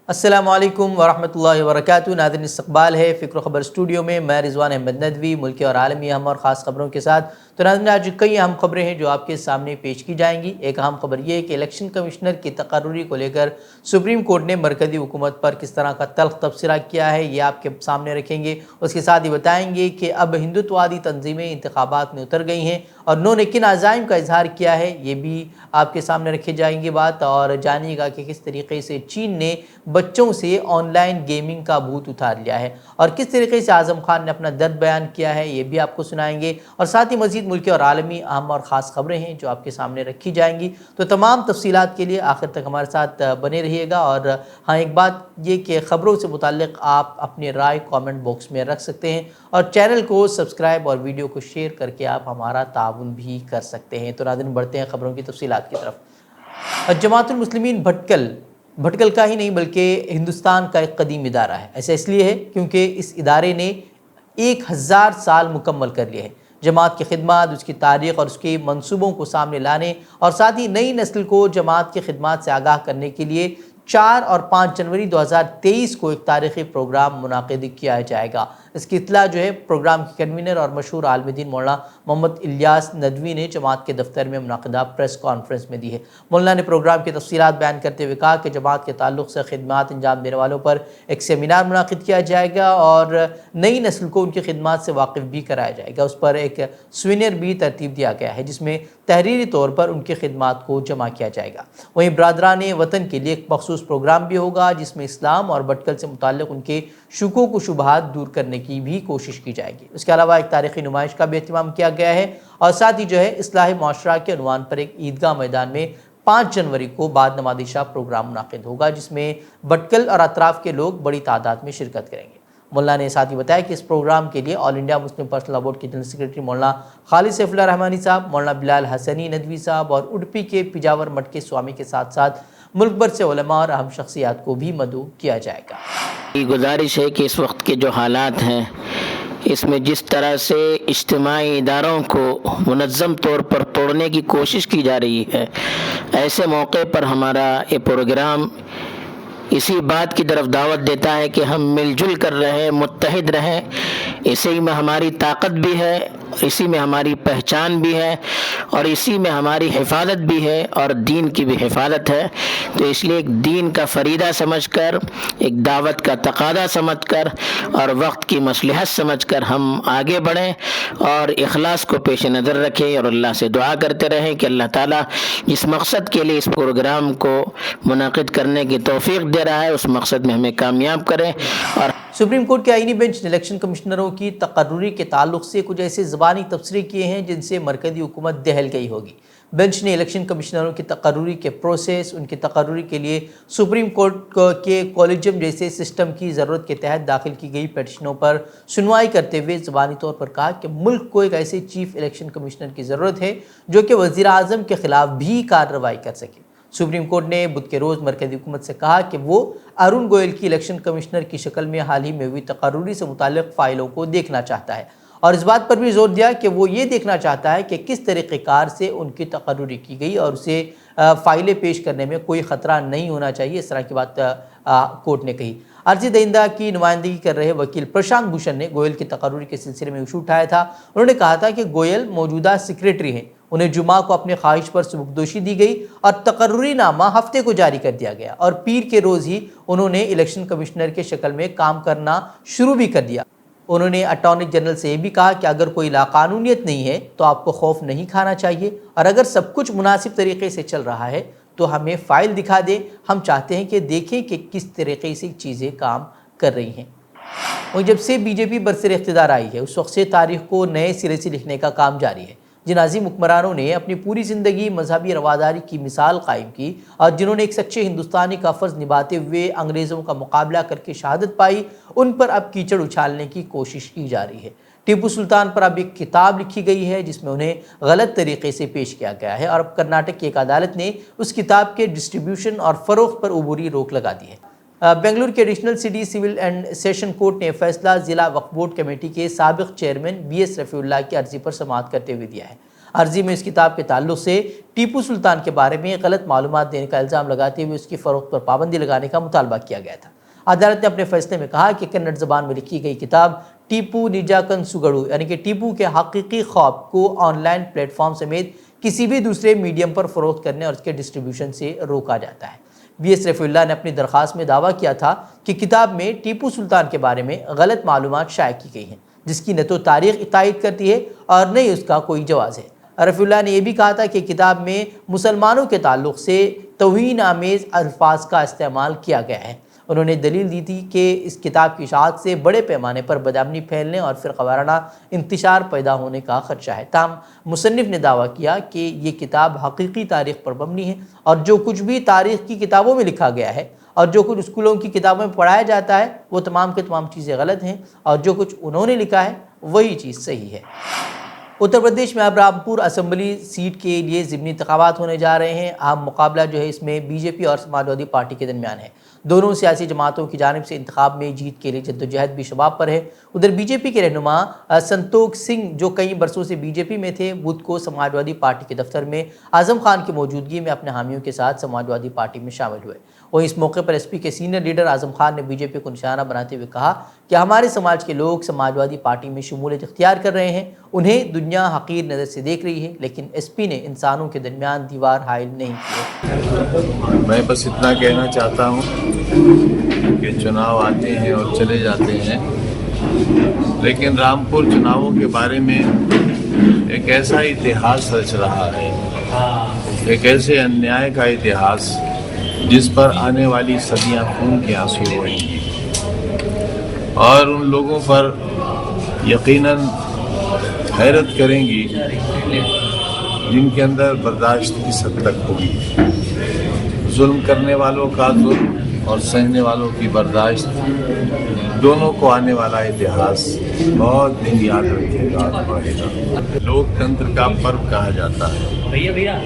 السلام علیکم ورحمۃ اللہ وبرکاتہ۔ ناظرین، استقبال ہے فکر و خبر اسٹوڈیو میں، میں رضوان احمد ندوی ملکی اور عالمی اہم اور خاص خبروں کے ساتھ۔ تو ناظرین، آج کئی اہم خبریں ہیں جو آپ کے سامنے پیش کی جائیں گی۔ ایک اہم خبر یہ ہے کہ الیکشن کمشنر کی تقرری کو لے کر سپریم کورٹ نے مرکزی حکومت پر کس طرح کا تلخ تبصرہ کیا ہے، یہ آپ کے سامنے رکھیں گے۔ اس کے ساتھ ہی بتائیں گے کہ اب ہندوتوادی تنظیمیں انتخابات میں اتر گئی ہیں اور انہوں نے کن عزائم کا اظہار کیا ہے، یہ بھی آپ کے سامنے رکھے جائیں گے بات، اور جانیے گا کہ کس طریقے سے چین نے بچوں سے آن لائن گیمنگ کا بھوت اتار لیا ہے اور کس طریقے سے اعظم خان نے اپنا درد بیان کیا ہے، یہ بھی آپ کو سنائیں گے۔ اور ساتھ ہی مزید ملکی اور عالمی اہم اور خاص خبریں ہیں جو آپ کے سامنے رکھی جائیں گی۔ تو تمام تفصیلات کے لیے آخر تک ہمارے ساتھ بنے رہیے گا۔ اور ہاں، ایک بات یہ کہ خبروں سے متعلق آپ اپنی رائے کامنٹ باکس میں رکھ سکتے ہیں اور چینل کو سبسکرائب اور ویڈیو کو شیئر کر کے آپ ہمارا تعاون بھی کر سکتے ہیں۔ تو ناظرین، بڑھتے ہیں خبروں کی تفصیلات کی طرف۔ جماعت المسلمین بھٹکل کا ہی نہیں بلکہ ہندوستان کا ایک قدیم ادارہ ہے۔ ایسا اس لیے ہے کیونکہ اس ادارے نے 1000 سال مکمل کر لیے ہیں جماعت کی خدمات، اس کی تاریخ اور اس کے منصوبوں کو سامنے لانے، اور ساتھ ہی نئی نسل کو جماعت کی خدمات سے آگاہ کرنے کے لیے 4 اور 5 جنوری 2023 کو ایک تاریخی پروگرام منعقد کیا جائے گا۔ اس کی اطلاع پروگرام کے کنوینر اور مشہور عالم دین مولانا محمد الیاس ندوی نے جماعت کے دفتر میں منعقدہ پریس کانفرنس میں دی ہے۔ مولانا نے پروگرام کی تفصیلات بیان کرتے ہوئے کہا کہ جماعت کے تعلق سے خدمات انجام دینے والوں پر ایک سیمینار منعقد کیا جائے گا اور نئی نسل کو ان کی خدمات سے واقف بھی کرایا جائے گا۔ اس پر ایک سوینئر بھی ترتیب دیا گیا ہے جس میں تحریری طور پر ان کی خدمات کو جمع کیا جائے گا۔ وہیں برادران وطن کے لیے ایک مخصوص پروگرام بھی ہوگا جس میں اسلام اور بھٹکل سے متعلق ان کے شکوک و شبہات دور کرنے کی بھی کوشش کی جائے گی۔ اس کے علاوہ ایک تاریخی نمائش کا بھی اہتمام کیا گیا ہے اور ساتھ ہی اصلاح معاشرہ کے عنوان پر ایک عیدگاہ میدان میں 5 جنوری کو بعد نماز عشاء پروگرام منعقد ہوگا جس میں بھٹکل اور اطراف کے لوگ بڑی تعداد میں شرکت کریں گے۔ مولانا نے ساتھ ہی بتایا کہ اس پروگرام کے لیے all India Muslim personal law board کے جنرل سیکریٹری مولانا خالد سیف اللہ رحمانی صاحب، مولانا بلال حسنی ندوی صاحب اور اڈپی کے پجاور مٹھ کے سوامی کے ساتھ ساتھ ملک بھر سے علماء اور اہم شخصیات کو بھی مدعو کیا جائے گا۔ گزارش ہے کہ اس وقت کے جو حالات ہیں اس میں جس طرح سے اجتماعی اداروں کو منظم طور پر توڑنے کی کوشش کی جا رہی ہے، ایسے موقع پر ہمارا یہ پروگرام اسی بات کی طرف دعوت دیتا ہے کہ ہم مل جل کر رہیں، متحد رہیں۔ اسی میں ہماری طاقت بھی ہے، اسی میں ہماری پہچان بھی ہے اور اسی میں ہماری حفاظت بھی ہے اور دین کی بھی حفاظت ہے۔ تو اس لیے ایک دین کا فریضہ سمجھ کر، ایک دعوت کا تقاضا سمجھ کر اور وقت کی مصلحت سمجھ کر ہم آگے بڑھیں اور اخلاص کو پیش نظر رکھیں اور اللہ سے دعا کرتے رہیں کہ اللہ تعالیٰ جس مقصد کے لیے اس پروگرام کو منعقد کرنے کی توفیق دے رہا ہے اس مقصد میں ہمیں کامیاب کریں۔ اور سپریم کورٹ کے آئینی بینچ نے الیکشن کمشنروں کی تقرری کے تعلق سے کچھ ایسے زبانی تبصرے کیے ہیں جن سے مرکزی حکومت دہل گئی ہوگی۔ بینچ نے الیکشن کمشنروں کی تقرری کے پروسیس، ان کی تقرری کے لیے سپریم کورٹ کے کولیجیم جیسے سسٹم کی ضرورت کے تحت داخل کی گئی پیٹیشنوں پر سنوائی کرتے ہوئے زبانی طور پر کہا کہ ملک کو ایک ایسے چیف الیکشن کمشنر کی ضرورت ہے جو کہ وزیر اعظم کے خلاف بھی کارروائی کر سکے۔ سپریم کورٹ نے بدھ کے روز مرکزی حکومت سے کہا کہ وہ ارون گوئل کی الیکشن کمشنر کی شکل میں حال ہی میں ہوئی تقرری سے متعلق فائلوں کو دیکھنا چاہتا ہے اور اس بات پر بھی زور دیا کہ وہ یہ دیکھنا چاہتا ہے کہ کس طریقہ کار سے ان کی تقرری کی گئی اور اسے فائلیں پیش کرنے میں کوئی خطرہ نہیں ہونا چاہیے، اس طرح کی بات کورٹ نے کہی۔ عرضی دہندہ کی نمائندگی کر رہے وکیل پرشانت بھوشن نے گوئل کی تقرری کے سلسلے میں ایشو اٹھایا تھا۔ انہوں نے کہا تھا کہ گوئل موجودہ سیکریٹری ہیں، انہیں جمعہ کو اپنی خواہش پر سبکدوشی دی گئی اور تقرری نامہ ہفتے کو جاری کر دیا گیا اور پیر کے روز ہی انہوں نے الیکشن کمشنر کے شکل میں کام کرنا شروع بھی کر دیا۔ انہوں نے اٹارنی جنرل سے یہ بھی کہا کہ اگر کوئی لاقانونیت نہیں ہے تو آپ کو خوف نہیں کھانا چاہیے اور اگر سب کچھ مناسب طریقے سے چل رہا ہے تو ہمیں فائل دکھا دیں، ہم چاہتے ہیں کہ دیکھیں کہ کس طریقے سے چیزیں کام کر رہی ہیں۔ اور جب سے بی جے پی برسر اقتدار آئی ہے اس وقت سے تاریخ کو نئے سرے سے لکھنے کا کام جاری ہے۔ جن عظیم حکمرانوں نے اپنی پوری زندگی مذہبی رواداری کی مثال قائم کی اور جنہوں نے ایک سچے ہندوستانی کا فرض نبھاتے ہوئے انگریزوں کا مقابلہ کر کے شہادت پائی، ان پر اب کیچڑ اچھالنے کی کوشش کی جا رہی ہے۔ ٹیپو سلطان پر اب ایک کتاب لکھی گئی ہے جس میں انہیں غلط طریقے سے پیش کیا گیا ہے اور اب کرناٹک کی ایک عدالت نے اس کتاب کے ڈسٹریبیوشن اور فروخت پر عبوری روک لگا دی ہے۔ بنگلور کے additional city civil and session court نے فیصلہ ضلع وقف بورڈ کمیٹی کے سابق چیئرمین بی ایس رفیع اللہ کی عرضی پر سماعت کرتے ہوئے دیا ہے۔ عرضی میں اس کتاب کے تعلق سے ٹیپو سلطان کے بارے میں غلط معلومات دینے کا الزام لگاتے ہوئے اس کی فروخت پر پابندی لگانے کا مطالبہ کیا گیا تھا۔ عدالت نے اپنے فیصلے میں کہا کہ کنڑ زبان میں لکھی گئی کتاب ٹیپو نیجاکن سگڑو یعنی کہ ٹیپو کے حقیقی خواب کو آن لائن پلیٹ فارم سمیت کسی بھی دوسرے میڈیم پر فروخت کرنے اور اس کے ڈسٹریبیوشن سے روکا جاتا ہے۔ بی ایس رفیع اللہ نے اپنی درخواست میں دعویٰ کیا تھا کہ کتاب میں ٹیپو سلطان کے بارے میں غلط معلومات شائع کی گئی ہیں، جس کی نہ تو تاریخ تائید کرتی ہے اور نہ ہی اس کا کوئی جواز ہے۔ رفیع اللہ نے یہ بھی کہا تھا کہ کتاب میں مسلمانوں کے تعلق سے توہین آمیز الفاظ کا استعمال کیا گیا ہے۔ انہوں نے دلیل دی تھی کہ اس کتاب کی اشاعت سے بڑے پیمانے پر بدامنی پھیلنے اور فرقہ وارانہ انتشار پیدا ہونے کا خدشہ ہے۔ تاہم مصنف نے دعویٰ کیا کہ یہ کتاب حقیقی تاریخ پر مبنی ہے اور جو کچھ بھی تاریخ کی کتابوں میں لکھا گیا ہے اور جو کچھ اسکولوں کی کتابوں میں پڑھایا جاتا ہے وہ تمام کے تمام چیزیں غلط ہیں اور جو کچھ انہوں نے لکھا ہے وہی چیز صحیح ہے۔ اتر پردیش میں اب رامپور اسمبلی سیٹ کے لیے ضمنی انتخابات ہونے جا رہے ہیں۔ اہم مقابلہ جو ہے اس میں بی جے پی اور سماجوادی پارٹی کے درمیان ہے۔ دونوں سیاسی جماعتوں کی جانب سے انتخاب میں جیت کے لیے جدوجہد بھی شباب پر ہے۔ ادھر بی جے پی کے رہنما سنتوکھ سنگھ جو کئی برسوں سے بی جے پی میں تھے، بدھ کو سماجوادی پارٹی کے دفتر میں اعظم خان کی موجودگی میں اپنے حامیوں کے ساتھ سماجوادی پارٹی میں شامل ہوئے۔ وہیں اس موقع پر ایس پی کے سینئر لیڈر اعظم خان نے بی جے پی کو نشانہ بناتے ہوئے کہا کہ ہمارے سماج کے لوگ سماجوادی پارٹی میں شمولیت اختیار کر رہے ہیں، انہیں دنیا حقیر نظر سے دیکھ رہی ہے، لیکن ایس پی نے انسانوں کے درمیان دیوار حائل نہیں کی۔ میں بس اتنا کہنا چاہتا ہوں کہ چناؤ آتے ہیں اور چلے جاتے ہیں، لیکن رامپور چناؤں کے بارے میں ایک ایسا اتہاس رچ رہا ہے، ایک ایسے انیائے کا اتہاس جس پر آنے والی صدیاں خون کے آنسو روئیں گی، اور ان لوگوں پر یقیناً حیرت کریں گی جن کے اندر برداشت کس حد تک ہوگی۔ ظلم کرنے والوں کا ظلم اور سہنے والوں کی برداشت، دونوں کو آنے والا اتہاس بہت دن یاد رکھے گا اور پڑھے گا۔ لوک تنتر کا پرو کہا جاتا ہے،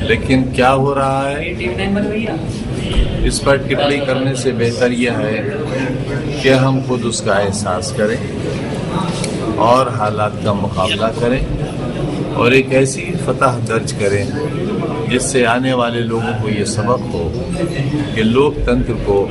لیکن کیا ہو رہا ہے اس پر ٹپڑی کرنے سے بہتر یہ ہے کہ ہم خود اس کا احساس کریں اور حالات کا مقابلہ کریں اور ایک ایسی فتح درج کریں جس سے آنے والے لوگوں کو یہ سبق ہو کہ لوک تنتر کو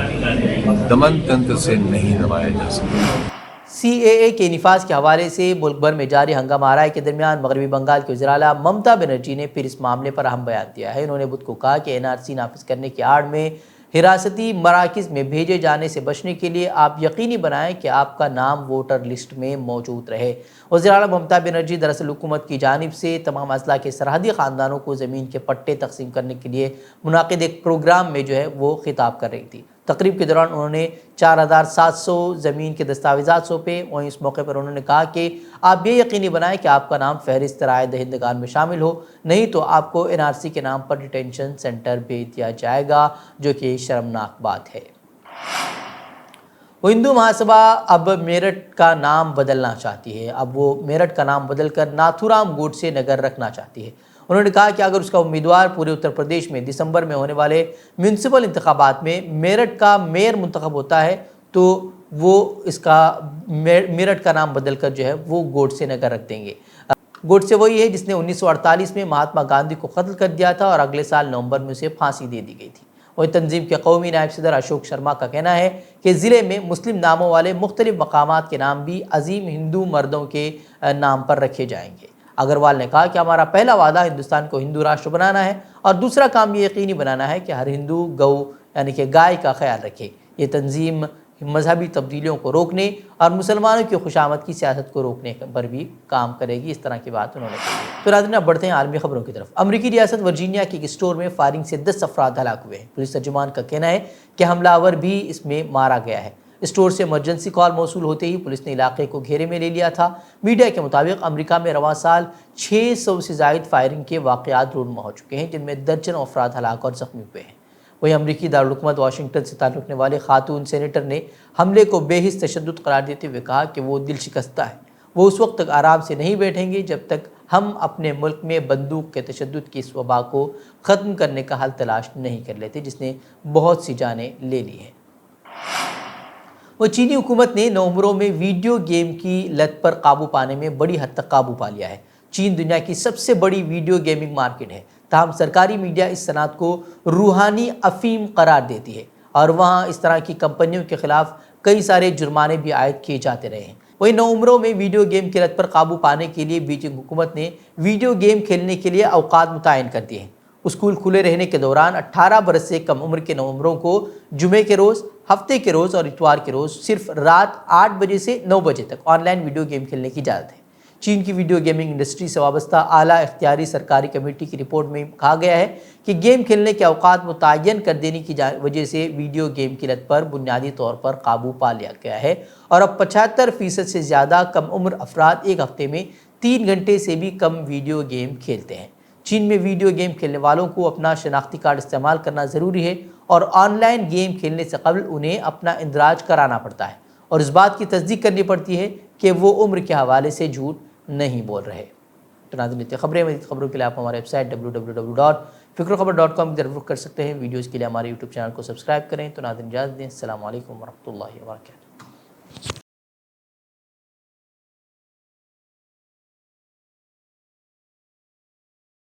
دمن تنتر سے نہیں دبایا جا سکتا۔ سی اے اے کے نفاذ کے حوالے سے ملک بھر میں جاری ہنگامہ آرائی کے درمیان مغربی بنگال کے وزیر اعلیٰ ممتا بنرجی نے پھر اس معاملے پر اہم بیان دیا ہے۔ انہوں نے بدھ کو کہا کہ این آر سی نافذ کرنے کی آڑ میں حراستی مراکز میں بھیجے جانے سے بچنے کے لیے آپ یقینی بنائیں کہ آپ کا نام ووٹر لسٹ میں موجود رہے۔ وزیر اعلیٰ ممتا بنرجی دراصل حکومت کی جانب سے تمام اضلاع کے سرحدی خاندانوں کو زمین کے پٹے تقسیم کرنے کے لیے منعقد ایک پروگرام میں جو ہے وہ خطاب کر رہی تھی۔ تقریب کے دوران انہوں نے 4700 زمین کے دستاویزات سونپے۔ وہیں اس موقع پر انہوں نے کہا کہ آپ یہ یقینی بنائیں کہ آپ کا نام فہرست رائے دہندگان میں شامل ہو، نہیں تو آپ کو این آر سی کے نام پر ڈیٹینشن سینٹر بھیج دیا جائے گا، جو کہ شرمناک بات ہے۔ وہ ہندو مہاسبھا اب میرٹھ کا نام بدلنا چاہتی ہے۔ اب وہ میرٹھ کا نام بدل کر ناتھورام گوڈسے نگر رکھنا چاہتی ہے۔ انہوں نے کہا کہ اگر اس کا امیدوار پورے اتر پردیش میں دسمبر میں ہونے والے میونسپل انتخابات میں میرٹھ کا میئر منتخب ہوتا ہے تو وہ اس کا میرٹھ کا نام بدل کر جو ہے وہ گوڈسے نگر رکھ دیں گے۔ گوڈسے وہی ہے جس نے 1948 میں مہاتما گاندھی کو قتل کر دیا تھا اور اگلے سال نومبر میں اسے پھانسی دے دی گئی تھی۔ وہی تنظیم کے قومی نائب صدر اشوک شرما کا کہنا ہے کہ ضلع میں مسلم ناموں والے مختلف مقامات کے نام بھی عظیم ہندو مردوں کے نام پر رکھے جائیں گے۔ اگروال نے کہا کہ ہمارا پہلا وعدہ ہندوستان کو ہندو راشٹر بنانا ہے اور دوسرا کام یہ یقینی بنانا ہے کہ ہر ہندو گو یعنی کہ گائے کا خیال رکھے۔ یہ تنظیم مذہبی تبدیلیوں کو روکنے اور مسلمانوں کی خوشامد کی سیاست کو روکنے پر بھی کام کرے گی، اس طرح کی بات انہوں نے کہی۔ تو ناظرین اب بڑھتے ہیں عالمی خبروں کی طرف۔ امریکی ریاست ورجینیا کے ایک اسٹور میں فائرنگ سے 10 افراد ہلاک ہوئے ہیں۔ پولیس ترجمان کا کہنا ہے کہ حملہ آور بھی اس میں مارا گیا ہے۔ اسٹور سے ایمرجنسی کال موصول ہوتے ہی پولیس نے علاقے کو گھیرے میں لے لیا تھا۔ میڈیا کے مطابق امریکہ میں رواں سال 600 سے زائد فائرنگ کے واقعات رونما ہو چکے ہیں، جن میں درجنوں افراد ہلاک اور زخمی ہوئے ہیں۔ وہیں امریکی دارالحکومت واشنگٹن سے تعلق رکھنے والے خاتون سینیٹر نے حملے کو بے حس تشدد قرار دیتے ہوئے کہا کہ وہ دل شکستہ ہے۔ وہ اس وقت تک آرام سے نہیں بیٹھیں گے جب تک ہم اپنے ملک میں بندوق کے تشدد کی اس وبا کو ختم کرنے کا حل تلاش نہیں کر لیتے، جس نے بہت سی جانیں لے لی ہیں۔ وہ چینی حکومت نے نومبروں میں ویڈیو گیم کی لت پر قابو پانے میں بڑی حد تک قابو پا لیا ہے۔ چین دنیا کی سب سے بڑی ویڈیو گیمنگ مارکیٹ ہے، تاہم سرکاری میڈیا اس صنعت کو روحانی افیم قرار دیتی ہے اور وہاں اس طرح کی کمپنیوں کے خلاف کئی سارے جرمانے بھی عائد کیے جاتے رہے ہیں۔ وہیں نوعمروں میں ویڈیو گیم کی لت پر قابو پانے کے لیے بیجنگ حکومت نے ویڈیو گیم کھیلنے کے لیے اوقات متعین کر دیے ہیں۔ اسکول کھلے رہنے کے دوران 18 برس سے کم عمر کے نوعمروں کو جمعے کے روز، ہفتے کے روز اور اتوار کے روز صرف رات 8 بجے سے 9 بجے تک آن لائن ویڈیو گیم کھیلنے کی اجازت ہے۔ چین کی ویڈیو گیمنگ انڈسٹری سے وابستہ اعلیٰ اختیاری سرکاری کمیٹی کی رپورٹ میں کہا گیا ہے کہ گیم کھیلنے کے اوقات متعین کر دینے کی وجہ سے ویڈیو گیم کی لت پر بنیادی طور پر قابو پا لیا گیا ہے اور اب 75% سے زیادہ کم عمر افراد ایک ہفتے میں 3 گھنٹے سے بھی کم ویڈیو گیم کھیلتے ہیں۔ چین میں ویڈیو گیم کھیلنے والوں کو اپنا شناختی کارڈ استعمال کرنا ضروری ہے اور آن لائن گیم کھیلنے سے قبل انہیں اپنا اندراج کرانا پڑتا ہے اور اس بات کی تصدیق کرنی پڑتی ہے کہ وہ عمر کے حوالے سے جھوٹ نہیں بول رہے۔ تو ناظرین، خبریں مزید خبروں کے لیے آپ ہمارے ویب سائٹ www.fikrokabar.com کی طرف رخ کر سکتے ہیں۔ ویڈیوز کے لیے ہمارے یوٹیوب چینل کو سبسکرائب کریں۔ تو ناظرین اجازت دیں، السلام علیکم ورحمۃ اللہ وبرکاتہ۔